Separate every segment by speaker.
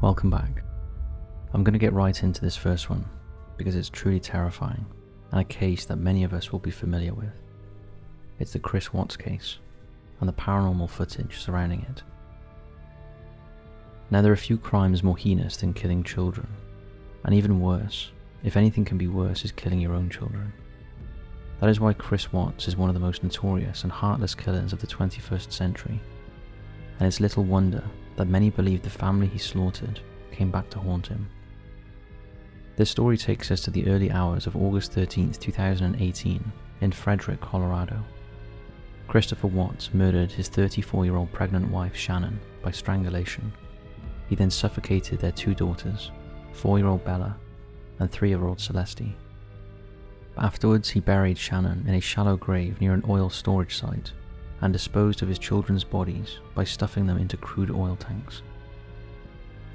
Speaker 1: Welcome back. I'm going to get right into this first one because it's truly terrifying and a case that many of us will be familiar with. It's the Chris Watts case and the paranormal footage surrounding it. Now, there are few crimes more heinous than killing children, and even worse, if anything can be worse, is killing your own children. That is why Chris Watts is one of the most notorious and heartless killers of the 21st century, and it's little wonder that many believe the family he slaughtered came back to haunt him. This story takes us to the early hours of August 13th, 2018 in Frederick, Colorado. Christopher Watts murdered his 34-year-old pregnant wife Shannon by strangulation. He then suffocated their two daughters, 4-year-old Bella and 3-year-old Celeste. Afterwards, he buried Shannon in a shallow grave near an oil storage site and disposed of his children's bodies by stuffing them into crude oil tanks.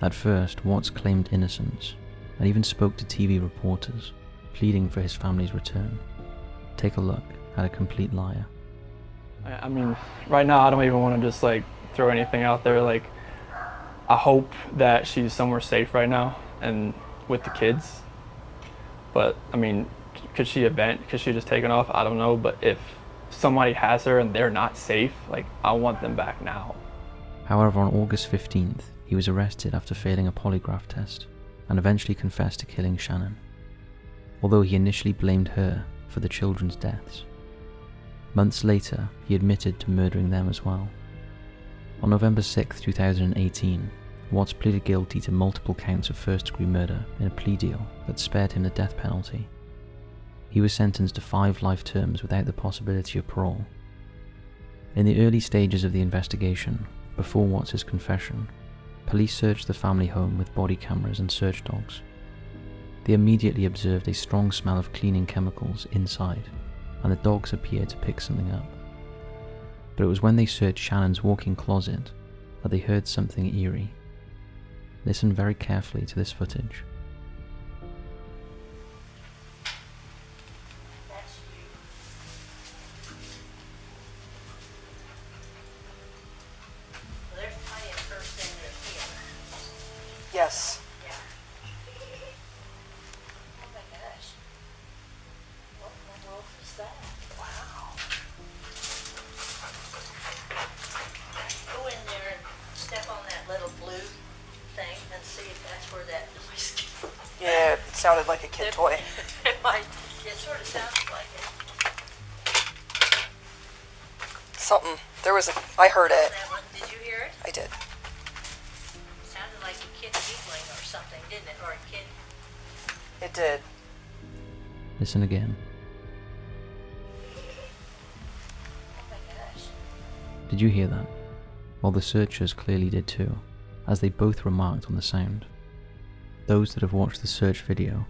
Speaker 1: At first, Watts claimed innocence and even spoke to TV reporters, pleading for his family's return. Take a look at a complete liar.
Speaker 2: I mean, right now I don't even want to just throw anything out there. I hope that she's somewhere safe right now and with the kids. But I mean, could she just taken off? I don't know. But if somebody has her and they're not safe, I want them back now.
Speaker 1: However, on August 15th, he was arrested after failing a polygraph test and eventually confessed to killing Shannon, although he initially blamed her for the children's deaths. Months later, he admitted to murdering them as well. On November 6, 2018, Watts pleaded guilty to multiple counts of first-degree murder in a plea deal that spared him the death penalty. He was sentenced to 5 life terms without the possibility of parole. In the early stages of the investigation, before Watts' confession, police searched the family home with body cameras and search dogs. They immediately observed a strong smell of cleaning chemicals inside, and the dogs appeared to pick something up. But it was when they searched Shannon's walk-in closet that they heard something eerie. Listen very carefully to this footage.
Speaker 3: Yes.
Speaker 4: Yeah. Oh my gosh. What in the world is that? Wow. Go in there and step on that little blue thing and see if that's where that noise came.
Speaker 3: Yeah, it sounded like a kid toy.
Speaker 4: It might. It sort of sounds like it.
Speaker 3: Something. I heard it.
Speaker 4: That one, did you hear it?
Speaker 3: I did.
Speaker 4: Sounded like a kid giggling or something, didn't it? Or a kid.
Speaker 3: It did.
Speaker 1: Listen again.
Speaker 4: Oh my gosh.
Speaker 1: Did you hear that? Well, the searchers clearly did too, as they both remarked on the sound. Those that have watched the search video,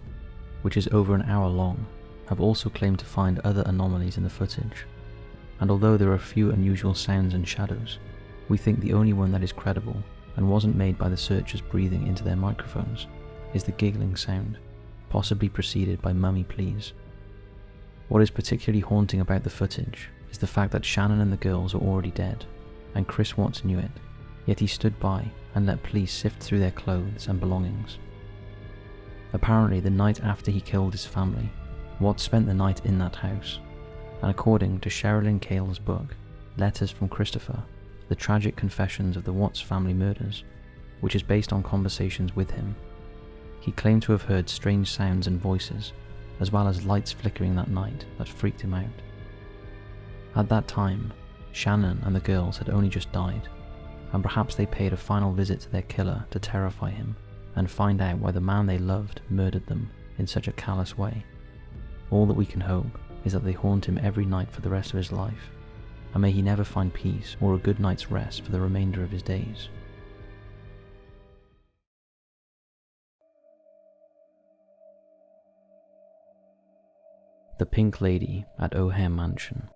Speaker 1: which is over an hour long, have also claimed to find other anomalies in the footage. And although there are a few unusual sounds and shadows, we think the only one that is credible and wasn't made by the searchers breathing into their microphones is the giggling sound, possibly preceded by mummy pleas. What is particularly haunting about the footage is the fact that Shannon and the girls are already dead, and Chris Watts knew it, yet he stood by and let police sift through their clothes and belongings. Apparently, the night after he killed his family, Watts spent the night in that house, and according to Sherilyn Cale's book, Letters from Christopher, The Tragic Confessions of the Watts Family Murders, which is based on conversations with him, he claimed to have heard strange sounds and voices, as well as lights flickering that night that freaked him out. At that time, Shannon and the girls had only just died, and perhaps they paid a final visit to their killer to terrify him and find out why the man they loved murdered them in such a callous way. All that we can hope is that they haunt him every night for the rest of his life, and may he never find peace or a good night's rest for the remainder of his days. The Pink Lady at O'Hare Mansion.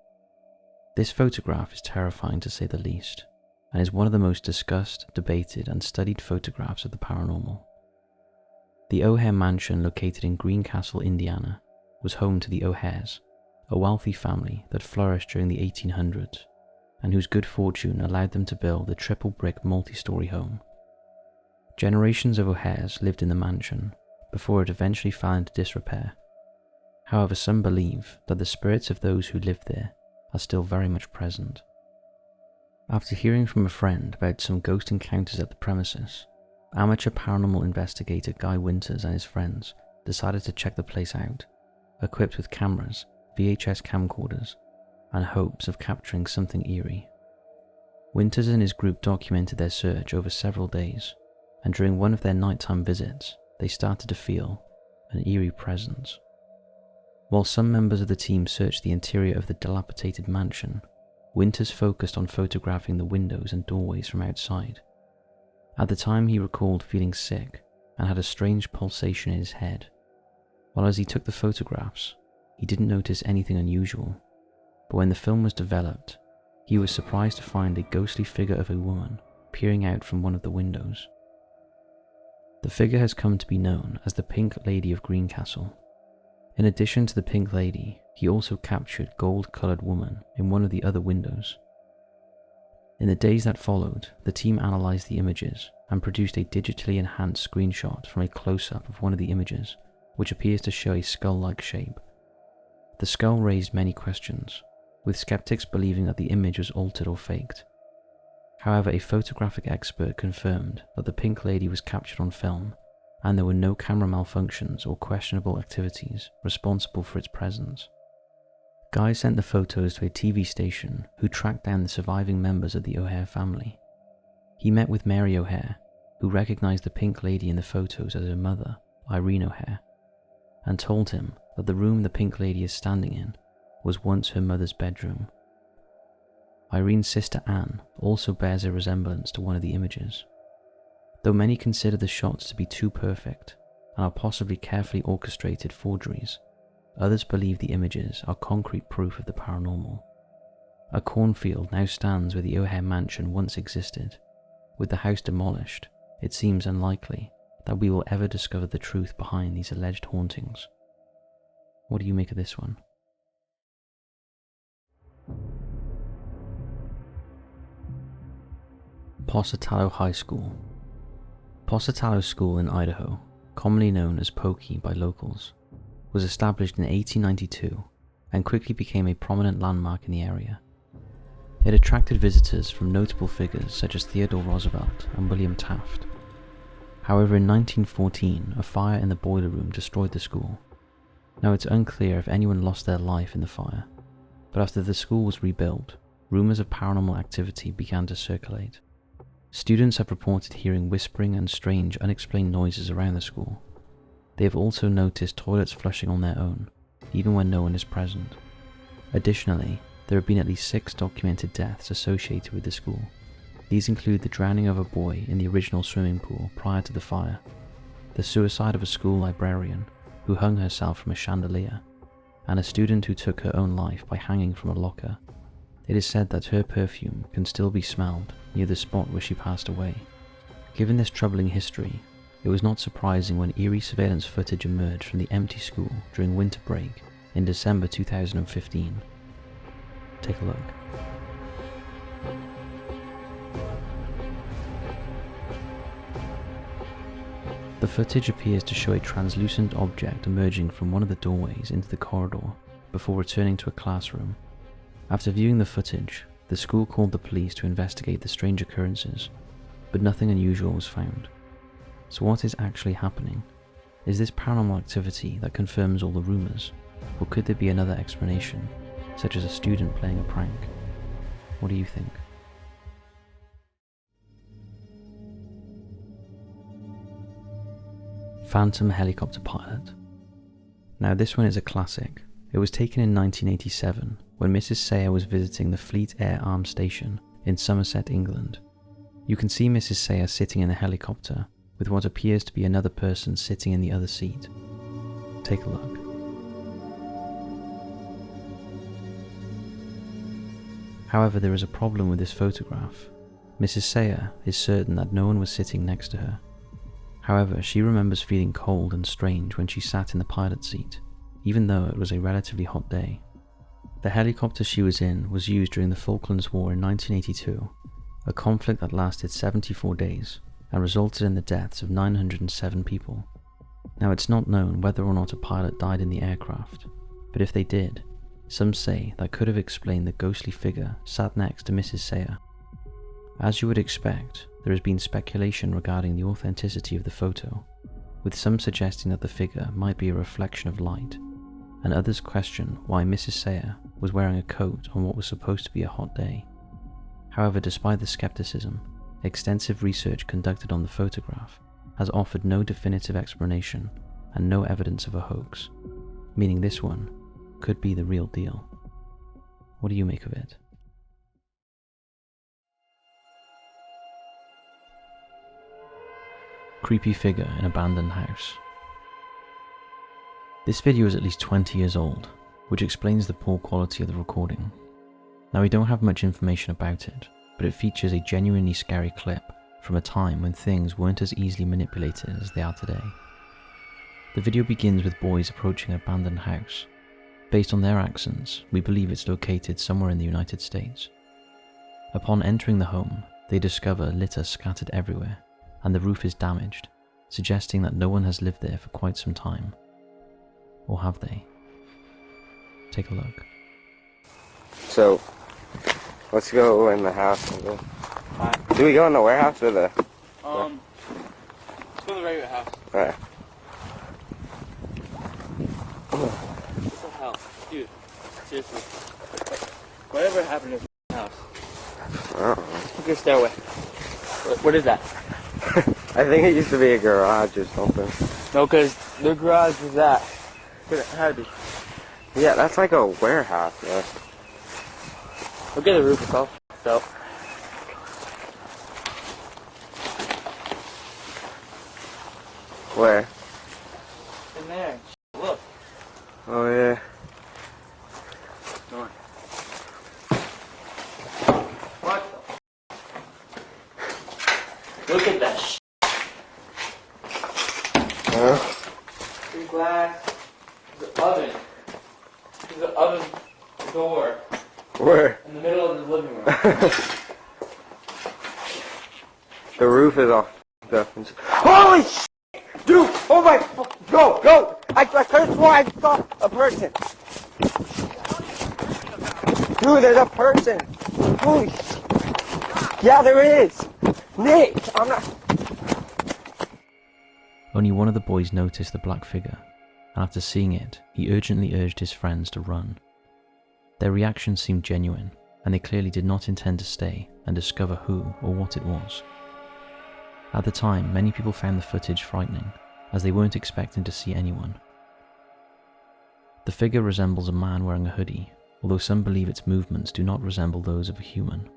Speaker 1: This photograph is terrifying to say the least, and is one of the most discussed, debated, and studied photographs of the paranormal. The O'Hare Mansion, located in Greencastle, Indiana, was home to the O'Hares, a wealthy family that flourished during the 1800s, and whose good fortune allowed them to build a triple brick multi-story home. Generations of O'Hares lived in the mansion before it eventually fell into disrepair. However, some believe that the spirits of those who lived there are still very much present. After hearing from a friend about some ghost encounters at the premises, amateur paranormal investigator Guy Winters and his friends decided to check the place out, equipped with cameras, VHS camcorders, and hopes of capturing something eerie. Winters and his group documented their search over several days, and during one of their nighttime visits, they started to feel an eerie presence. While some members of the team searched the interior of the dilapidated mansion, Winters focused on photographing the windows and doorways from outside. At the time, he recalled feeling sick and had a strange pulsation in his head. While as he took the photographs, he didn't notice anything unusual, but when the film was developed, he was surprised to find a ghostly figure of a woman peering out from one of the windows. The figure has come to be known as the Pink Lady of Greencastle. In addition to the Pink Lady, he also captured gold-coloured woman in one of the other windows. In the days that followed, the team analysed the images and produced a digitally enhanced screenshot from a close-up of one of the images, which appears to show a skull-like shape. The skull raised many questions, with skeptics believing that the image was altered or faked. However, a photographic expert confirmed that the Pink Lady was captured on film, and there were no camera malfunctions or questionable activities responsible for its presence. Guy sent the photos to a TV station who tracked down the surviving members of the O'Hare family. He met with Mary O'Hare, who recognized the Pink Lady in the photos as her mother, Irene O'Hare, and told him that the room the Pink Lady is standing in was once her mother's bedroom. Irene's sister Anne also bears a resemblance to one of the images. Though many consider the shots to be too perfect and are possibly carefully orchestrated forgeries, others believe the images are concrete proof of the paranormal. A cornfield now stands where the O'Hare mansion once existed. With the house demolished, it seems unlikely that we will ever discover the truth behind these alleged hauntings. What do you make of this one? Pocatello High School. Pocatello School in Idaho, commonly known as Pokey by locals, was established in 1892 and quickly became a prominent landmark in the area. It attracted visitors from notable figures such as Theodore Roosevelt and William Taft. However, in 1914, a fire in the boiler room destroyed the school. Now, it's unclear if anyone lost their life in the fire, but after the school was rebuilt, rumors of paranormal activity began to circulate. Students have reported hearing whispering and strange unexplained noises around the school. They have also noticed toilets flushing on their own, even when no one is present. Additionally, there have been at least 6 documented deaths associated with the school. These include the drowning of a boy in the original swimming pool prior to the fire, the suicide of a school librarian who hung herself from a chandelier, and a student who took her own life by hanging from a locker. It is said that her perfume can still be smelled near the spot where she passed away. Given this troubling history, it was not surprising when eerie surveillance footage emerged from the empty school during winter break in December 2015. Take a look. The footage appears to show a translucent object emerging from one of the doorways into the corridor before returning to a classroom. After viewing the footage, the school called the police to investigate the strange occurrences, but nothing unusual was found. So what is actually happening? Is this paranormal activity that confirms all the rumors, or could there be another explanation, such as a student playing a prank? What do you think? Phantom helicopter pilot. Now this one is a classic. It was taken in 1987 when Mrs. Sayer was visiting the Fleet Air Arms Station in Somerset, England. You can see Mrs. Sayer sitting in a helicopter with what appears to be another person sitting in the other seat. Take a look. However, there is a problem with this photograph. Mrs. Sayer is certain that no one was sitting next to her. However, she remembers feeling cold and strange when she sat in the pilot's seat, even though it was a relatively hot day. The helicopter she was in was used during the Falklands War in 1982, a conflict that lasted 74 days and resulted in the deaths of 907 people. Now, it's not known whether or not a pilot died in the aircraft, but if they did, some say that could have explained the ghostly figure sat next to Mrs. Sayer. As you would expect, there has been speculation regarding the authenticity of the photo, with some suggesting that the figure might be a reflection of light, and others question why Mrs. Sayer was wearing a coat on what was supposed to be a hot day. However, despite the skepticism, extensive research conducted on the photograph has offered no definitive explanation and no evidence of a hoax, meaning this one could be the real deal. What do you make of it? Creepy figure in abandoned house. This video is at least 20 years old, which explains the poor quality of the recording. Now, we don't have much information about it, but it features a genuinely scary clip from a time when things weren't as easily manipulated as they are today. The video begins with boys approaching an abandoned house. Based on their accents, we believe it's located somewhere in the United States. Upon entering the home, they discover litter scattered everywhere, and the roof is damaged, suggesting that no one has lived there for quite some time. Or have they? Take a look.
Speaker 5: So, let's go in the house. Do we go in the warehouse or the...
Speaker 2: Let's go to the regular house.
Speaker 5: Alright.
Speaker 2: What the hell? Dude, seriously. Whatever happened to the house?
Speaker 5: I don't know.
Speaker 2: Look your stairway. What is that?
Speaker 5: I think it used to be a garage or something.
Speaker 2: No, because the garage was that. It had to be.
Speaker 5: Yeah, that's like a warehouse, yeah.
Speaker 2: Look at the roof itself. So.
Speaker 5: Where?
Speaker 2: In there. Look.
Speaker 5: Oh, yeah.
Speaker 2: Come on. What the? Look at that shit.
Speaker 5: Huh?
Speaker 2: There's glass. There's an oven. There's an oven door.
Speaker 5: Where?
Speaker 2: In the middle of the living room.
Speaker 5: The roof is all up. Holy shit! Dude! Oh my... Go! Go! I could have sworn I saw a person. Dude, there's a person. Holy shit. Yeah, there is. Nick, I'm not...
Speaker 1: Only one of the boys noticed the black figure, and after seeing it, he urgently urged his friends to run. Their reaction seemed genuine, and they clearly did not intend to stay and discover who or what it was. At the time, many people found the footage frightening, as they weren't expecting to see anyone. The figure resembles a man wearing a hoodie, although some believe its movements do not resemble those of a human.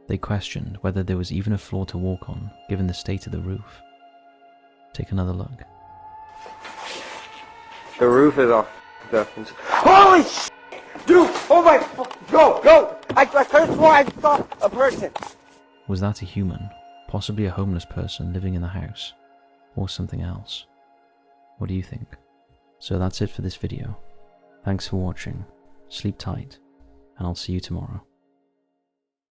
Speaker 1: They questioned whether there was even a floor to walk on, given the state of the roof. Take another look.
Speaker 5: The roof is all up. Holy shit! Dude! Oh my... Go! Go! I could have sworn I saw a person.
Speaker 1: Was that a human? Possibly a homeless person living in the house? Or something else? What do you think? So that's it for this video. Thanks for watching, sleep tight, and I'll see you tomorrow.